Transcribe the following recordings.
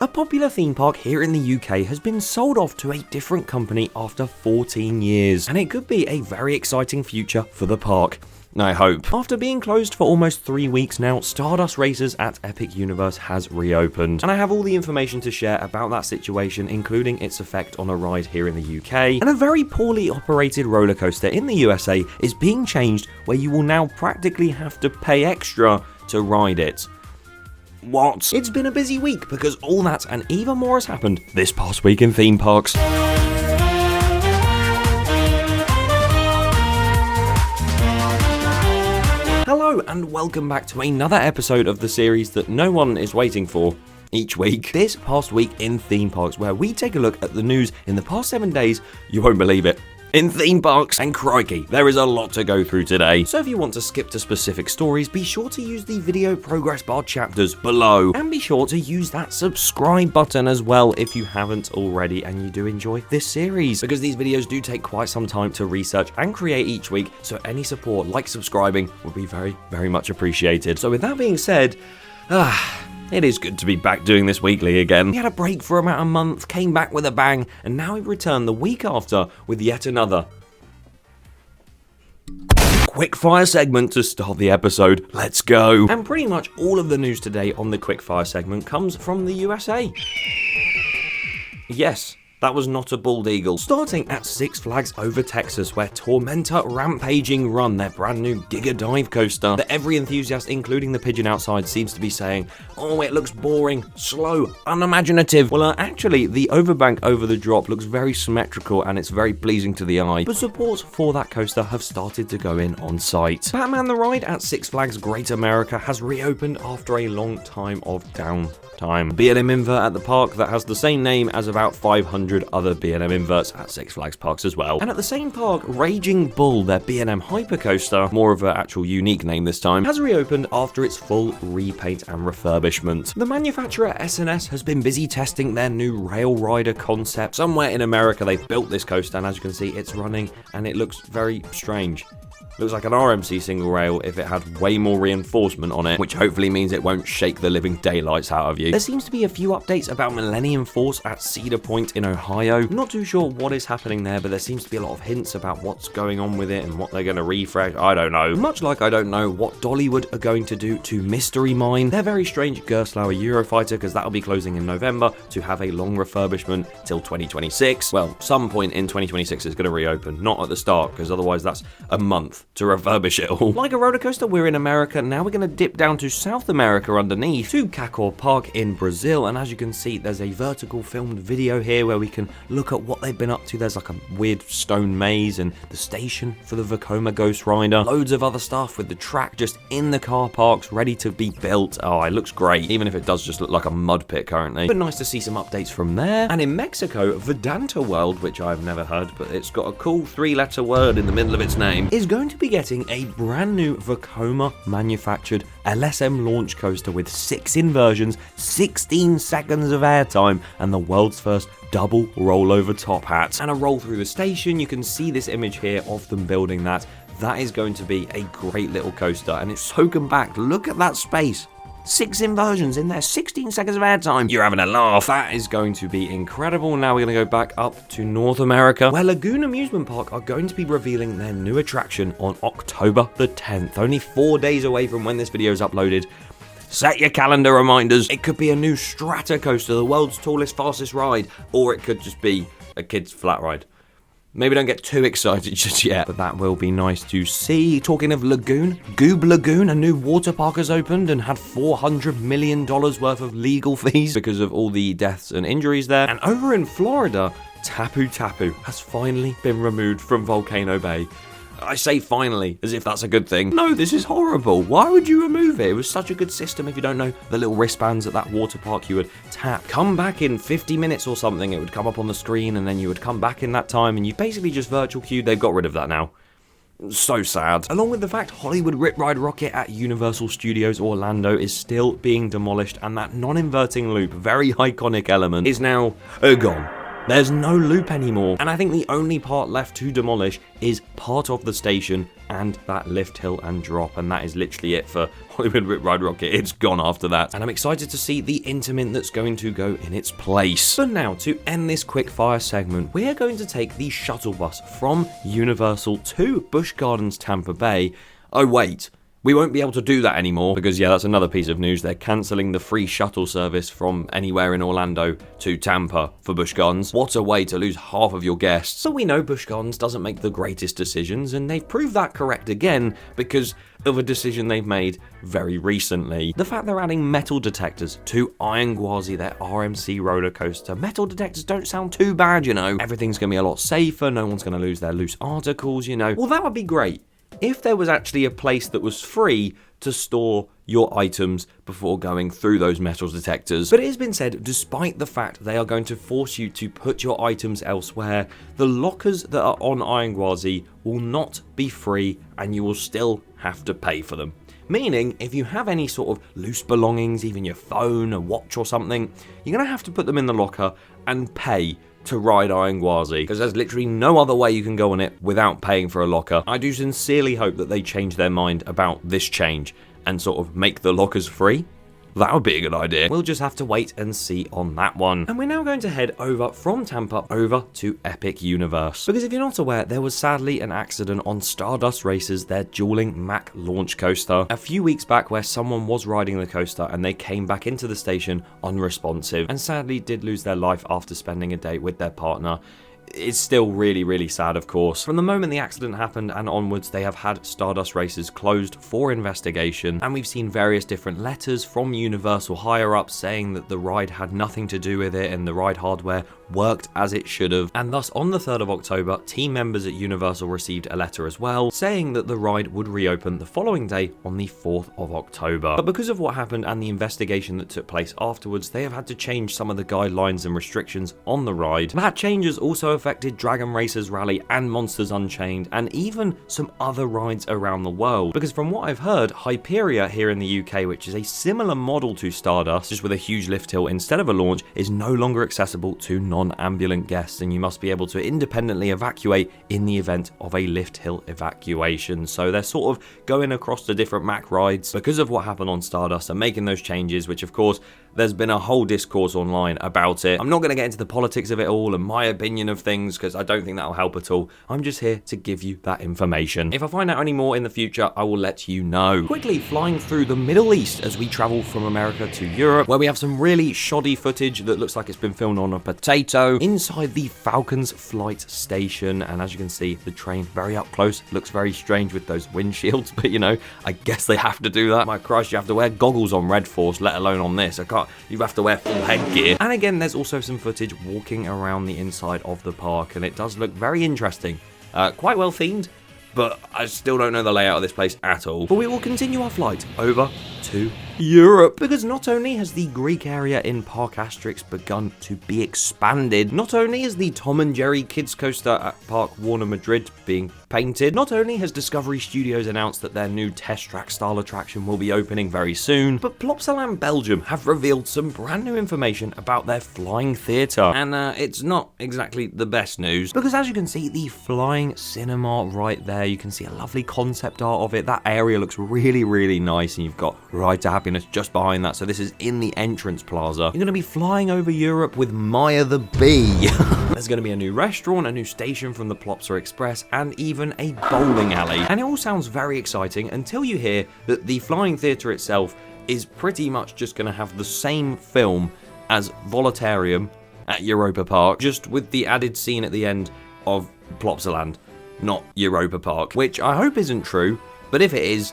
A popular theme park here in the UK has been sold off to a different company after 14 years, and it could be a very exciting future for the park. I hope. After being closed for almost 3 weeks now, Stardust Racers at Epic Universe has reopened, and I have all the information to share about that situation, including its effect on a ride here in the UK. And a very poorly operated roller coaster in the USA is being changed, where you will now practically have to pay extra to ride it. What? It's been a busy week because all that and even more has happened this past week in theme parks. Hello and welcome back to another episode of the series that no one is waiting for each week. This past week in theme parks, where we take a look at the news in the past 7 days, you won't believe it, in theme parks, and crikey, there is a lot to go through today. So if you want to skip to specific stories, be sure to use the video progress bar chapters below, and be sure to use that subscribe button as well if you haven't already and you do enjoy this series, because these videos do take quite some time to research and create each week, so any support like subscribing would be very, very much appreciated. So with that being said, it is good to be back doing this weekly again. We had a break for about a month, came back with a bang, and now we return the week after with yet another quickfire segment to start the episode. Let's go. And pretty much all of the news today on the quickfire segment comes from the USA. Yes. That was not a bald eagle. Starting at Six Flags Over Texas, where Tormenta Rampaging run their brand new Giga Dive coaster that every enthusiast, including the pigeon outside, seems to be saying, oh, it looks boring, slow, unimaginative. Well, actually, the overbank over the drop looks very symmetrical and it's very pleasing to the eye, but support for that coaster have started to go in on site. Batman the Ride at Six Flags Great America has reopened after a long time of downtime. B&M invert at the park that has the same name as about 500 other B&M inverts at Six Flags parks as well. And at the same park, Raging Bull, their B&M hypercoaster, more of an actual unique name this time, has reopened after its full repaint and refurbishment. The manufacturer S&S has been busy testing their new rail rider concept. Somewhere in America they've built this coaster, and as you can see, it's running and it looks very strange. Looks like an RMC single rail if it had way more reinforcement on it, which hopefully means it won't shake the living daylights out of you. There seems to be a few updates about Millennium Force at Cedar Point in Ohio. Not too sure what is happening there, but there seems to be a lot of hints about what's going on with it and what they're going to refresh. I don't know. Much like I don't know what Dollywood are going to do to Mystery Mine, their very strange Gerstlauer Eurofighter, because that'll be closing in November to have a long refurbishment till 2026. Well, some point in 2026 is going to reopen, not at the start, because otherwise that's a month to refurbish it all. Like a roller coaster, we're in America. Now we're going to dip down to South America underneath to Cacau Park in Brazil, and as you can see, there's a vertical filmed video here where we can look at what they've been up to. There's like a weird stone maze and the station for the Vekoma Ghost Rider. Loads of other stuff with the track just in the car parks ready to be built. Oh, it looks great, even if it does just look like a mud pit currently. But nice to see some updates from there. And in Mexico, Vedanta World, which I've never heard, but it's got a cool 3-letter word in the middle of its name, is going to be getting a brand new Vekoma manufactured LSM launch coaster with 6 inversions, 16 seconds of airtime, and the world's first double rollover top hat. And a roll through the station, you can see this image here of them building that. That is going to be a great little coaster, and it's so compact. Look at that space. 6 inversions in there, 16 seconds of airtime. You're having a laugh. That is going to be incredible. Now we're going to go back up to North America, where Lagoon Amusement Park are going to be revealing their new attraction on October the 10th. Only 4 days away from when this video is uploaded. Set your calendar reminders. It could be a new strata coaster, the world's tallest, fastest ride, or it could just be a kid's flat ride. Maybe don't get too excited just yet, but that will be nice to see. Talking of Lagoon, Goob Lagoon, a new water park has opened and had $400 million worth of legal fees because of all the deaths and injuries there. And over in Florida, Tapu Tapu has finally been removed from Volcano Bay. I say finally, as if that's a good thing. No, this is horrible. Why would you remove it? It was such a good system. If you don't know, the little wristbands at that water park, you would tap, come back in 50 minutes or something. It would come up on the screen, and then you would come back in that time, and you basically just virtual queued. They've got rid of that now. So sad. Along with the fact Hollywood Rip Ride Rocket at Universal Studios Orlando is still being demolished, and that non-inverting loop, very iconic element, is now gone. There's no loop anymore, and I think the only part left to demolish is part of the station and that lift hill and drop, and that is literally it for Hollywood Rip Ride Rocket. It's gone after that, and I'm excited to see the Intermint that's going to go in its place. But now, to end this quick fire segment, we are going to take the shuttle bus from Universal to Busch Gardens Tampa Bay. Oh wait, we won't be able to do that anymore because, yeah, that's another piece of news. They're cancelling the free shuttle service from anywhere in Orlando to Tampa for Busch Gardens. What a way to lose half of your guests. So we know Busch Gardens doesn't make the greatest decisions, and they've proved that correct again because of a decision they've made very recently. The fact they're adding metal detectors to Iron Gwazi, their RMC roller coaster. Metal detectors don't sound too bad, you know. Everything's going to be a lot safer. No one's going to lose their loose articles, you know. Well, that would be great if there was actually a place that was free to store your items before going through those metal detectors. But it has been said, despite the fact they are going to force you to put your items elsewhere, the lockers that are on Iron Gwazi will not be free and you will still have to pay for them. Meaning, if you have any sort of loose belongings, even your phone, a watch or something, you're going to have to put them in the locker and pay to ride Iron Gwazi, because there's literally no other way you can go on it without paying for a locker. I do sincerely hope that they change their mind about this change and sort of make the lockers free. That would be a good idea. We'll just have to wait and see on that one. And we're now going to head over from Tampa over to Epic Universe. Because if you're not aware, there was sadly an accident on Stardust Racers, their dueling Mack launch coaster, a few weeks back where someone was riding the coaster and they came back into the station unresponsive and sadly did lose their life after spending a day with their partner. It's still really, really sad, of course. From the moment the accident happened and onwards, they have had Stardust Racers closed for investigation, and we've seen various different letters from Universal higher-ups saying that the ride had nothing to do with it and the ride hardware worked as it should have. And thus, on the 3rd of October, team members at Universal received a letter as well, saying that the ride would reopen the following day on the 4th of October. But because of what happened and the investigation that took place afterwards, they have had to change some of the guidelines and restrictions on the ride. That change has also affected Dragon Racers Rally and Monsters Unchained, and even some other rides around the world. Because from what I've heard, Hyperia here in the UK, which is a similar model to Stardust, just with a huge lift hill instead of a launch, is no longer accessible to non-ambulant guests, and you must be able to independently evacuate in the event of a lift hill evacuation. So they're sort of going across the different Mack rides because of what happened on Stardust and making those changes, which of course there's been a whole discourse online about it. I'm not going to get into the politics of it all and my opinion of things because I don't think that'll help at all. I'm just here to give you that information. If I find out any more in the future, I will let you know. Quickly flying through the Middle East as we travel from America to Europe, where we have some really shoddy footage that looks like it's been filmed on a potato inside the Falcons flight station. And as you can see, the train very up close looks very strange with those windshields, but you know, I guess they have to do that. My Christ, you have to wear goggles on Red Force, let alone on this. You have to wear full headgear. And again, there's also some footage walking around the inside of the park, and it does look very interesting. Quite well themed, but I still don't know the layout of this place at all. But we will continue our flight over to Europe, because not only has the Greek area in Parc Asterix begun to be expanded, not only is the Tom and Jerry kids coaster at Park Warner Madrid being painted, not only has Discovery Studios announced that their new test track style attraction will be opening very soon, but Plopsaland Belgium have revealed some brand new information about their flying theatre. And it's not exactly the best news, because as you can see, the flying cinema right there, you can see a lovely concept art of it. That area looks really, really nice, and you've got Ride to Happiness just behind that. So this is in the entrance plaza. You're going to be flying over Europe with Maya the Bee. There's going to be a new restaurant, a new station from the Plopsa Express, and even a bowling alley. And it all sounds very exciting until you hear that the flying theatre itself is pretty much just going to have the same film as Voletarium at Europa Park, just with the added scene at the end of Plopsaland, not Europa Park, which I hope isn't true, but if it is,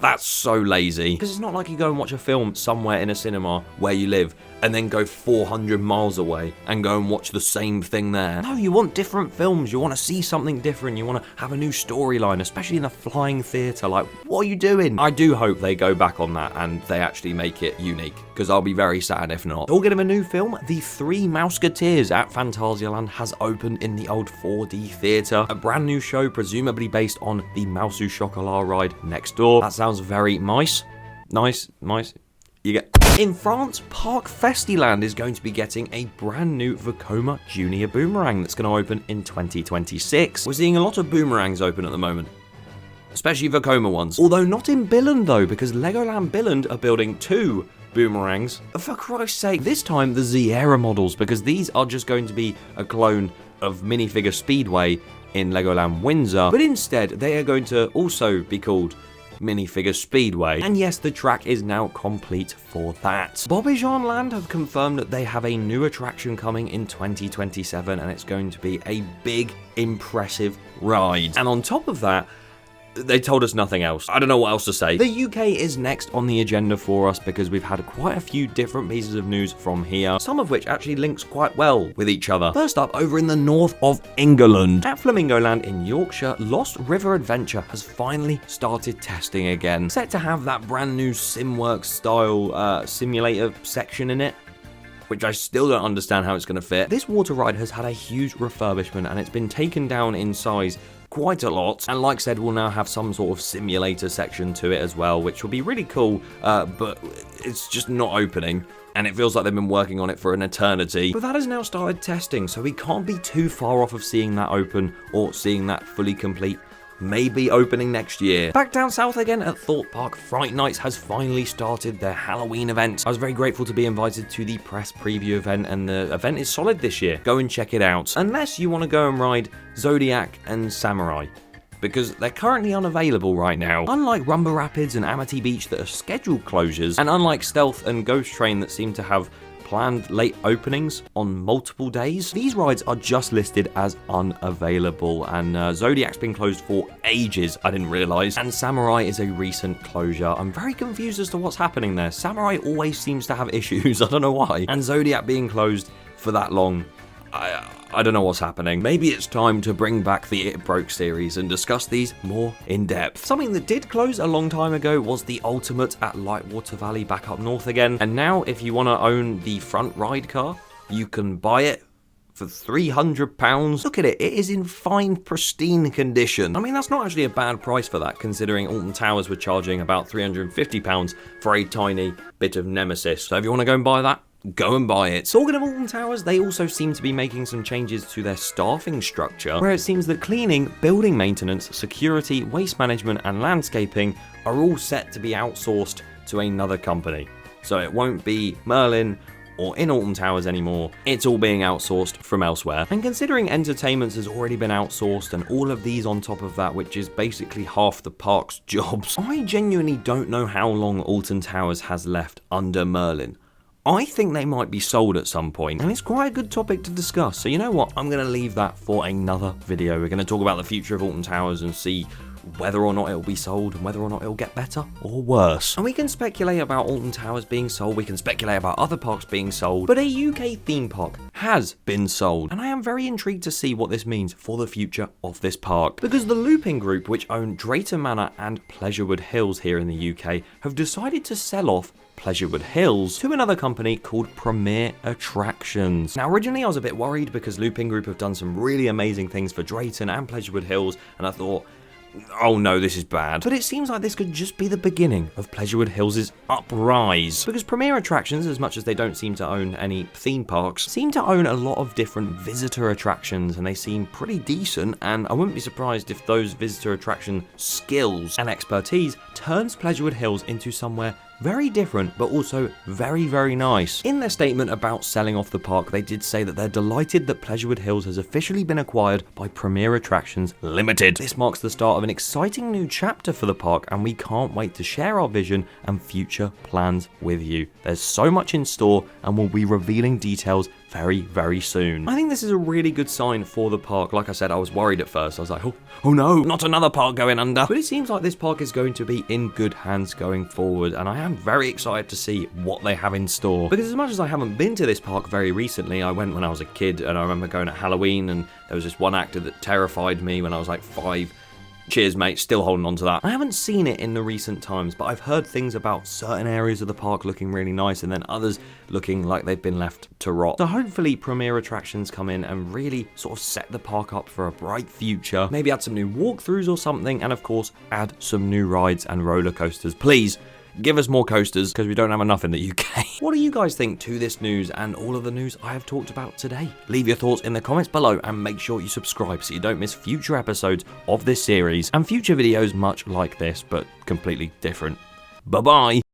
that's so lazy. Because it's not like you go and watch a film somewhere in a cinema where you live and then go 400 miles away and go and watch the same thing there. No, you want different films. You want to see something different. You want to have a new storyline, especially in a flying theatre. Like, what are you doing? I do hope they go back on that and they actually make it unique, because I'll be very sad if not. Talking of a new film, The Three Mouseketeers at Phantasialand has opened in the old 4D theatre. A brand new show, presumably based on the Mouse au Chocolat ride next door. That sounds very nice. you get. In France, Parc Festiland is going to be getting a brand new Vekoma Junior Boomerang that's going to open in 2026. We're seeing a lot of boomerangs open at the moment, especially Vekoma ones. Although not in Billund though, because Legoland Billund are building 2 boomerangs. For Christ's sake, this time the Z-Era models, because these are just going to be a clone of Minifigure Speedway in Legoland Windsor, but instead they are going to also be called Minifigure Speedway. And yes, the track is now complete for that. Bobejaanland have confirmed that they have a new attraction coming in 2027, and it's going to be a big, impressive ride. And on top of that, they told us nothing else. I don't know what else to say. The UK is next on the agenda for us because we've had quite a few different pieces of news from here, some of which actually links quite well with each other. First up, over in the north of England, at Flamingo Land in Yorkshire, Lost River Adventure has finally started testing again. Set to have that brand new SimWorks style simulator section in it, which I still don't understand how it's going to fit. This water ride has had a huge refurbishment and it's been taken down in size quite a lot, and like I said, we'll now have some sort of simulator section to it as well, which will be really cool, but it's just not opening, and it feels like they've been working on it for an eternity. But that has now started testing, so we can't be too far off of seeing that open or seeing that fully complete. Maybe opening next year. Back down south again at Thorpe Park, Fright Nights has finally started their Halloween event. I was very grateful to be invited to the press preview event, and the event is solid this year. Go and check it out. Unless you want to go and ride Zodiac and Samurai, because they're currently unavailable right now. Unlike Rumba Rapids and Amity Beach that are scheduled closures, and unlike Stealth and Ghost Train that seem to have planned late openings on multiple days, these rides are just listed as unavailable, and Zodiac's been closed for ages, I didn't realise, and Samurai is a recent closure. I'm very confused as to what's happening there. Samurai always seems to have issues, I don't know why, and Zodiac being closed for that long, I don't know what's happening. Maybe it's time to bring back the It Broke series and discuss these more in depth. Something that did close a long time ago was the Ultimate at Lightwater Valley back up north again. And now if you want to own the front ride car, you can buy it for £300. Look at it, it is in fine, pristine condition. I mean, that's not actually a bad price for that, considering Alton Towers were charging about £350 for a tiny bit of Nemesis. So if you want to go and buy that, go and buy it. Talking of Alton Towers, they also seem to be making some changes to their staffing structure, where it seems that cleaning, building maintenance, security, waste management, and landscaping are all set to be outsourced to another company. So it won't be Merlin or in Alton Towers anymore, it's all being outsourced from elsewhere. And considering entertainment has already been outsourced and all of these on top of that, which is basically half the park's jobs, I genuinely don't know how long Alton Towers has left under Merlin. I think they might be sold at some point, and it's quite a good topic to discuss. So you know what, I'm going to leave that for another video. We're going to talk about the future of Alton Towers and see whether or not it'll be sold and whether or not it'll get better or worse. And we can speculate about Alton Towers being sold, we can speculate about other parks being sold, but a UK theme park has been sold, and I am very intrigued to see what this means for the future of this park, because the Looping Group, which own Drayton Manor and Pleasurewood Hills here in the UK, have decided to sell off Pleasurewood Hills to another company called Premier Attractions. Now originally I was a bit worried because Looping Group have done some really amazing things for Drayton and Pleasurewood Hills, and I thought, oh no, this is bad. But it seems like this could just be the beginning of Pleasurewood Hills' uprise. Because Premier Attractions, as much as they don't seem to own any theme parks, seem to own a lot of different visitor attractions, and they seem pretty decent, and I wouldn't be surprised if those visitor attraction skills and expertise turns Pleasurewood Hills into somewhere very different, but also very, very nice. In their statement about selling off the park, they did say that they're delighted that Pleasurewood Hills has officially been acquired by Premier Attractions Limited. This marks the start of an exciting new chapter for the park, and we can't wait to share our vision and future plans with you. There's so much in store, and we'll be revealing details very, very soon. I think this is a really good sign for the park. Like I said, I was worried at first. I was like, oh no, not another park going under. But it seems like this park is going to be in good hands going forward, and I am very excited to see what they have in store. Because as much as I haven't been to this park very recently, I went when I was a kid, and I remember going at Halloween, and there was this one actor that terrified me when I was like 5. Cheers, mate, still holding on to that. I haven't seen it in the recent times, but I've heard things about certain areas of the park looking really nice and then others looking like they've been left to rot. So hopefully Premier Attractions come in and really sort of set the park up for a bright future. Maybe add some new walkthroughs or something, and of course, add some new rides and roller coasters. Please, give us more coasters, because we don't have enough in the UK. What do you guys think to this news and all of the news I have talked about today? Leave your thoughts in the comments below and make sure you subscribe so you don't miss future episodes of this series and future videos much like this, but completely different. Bye-bye!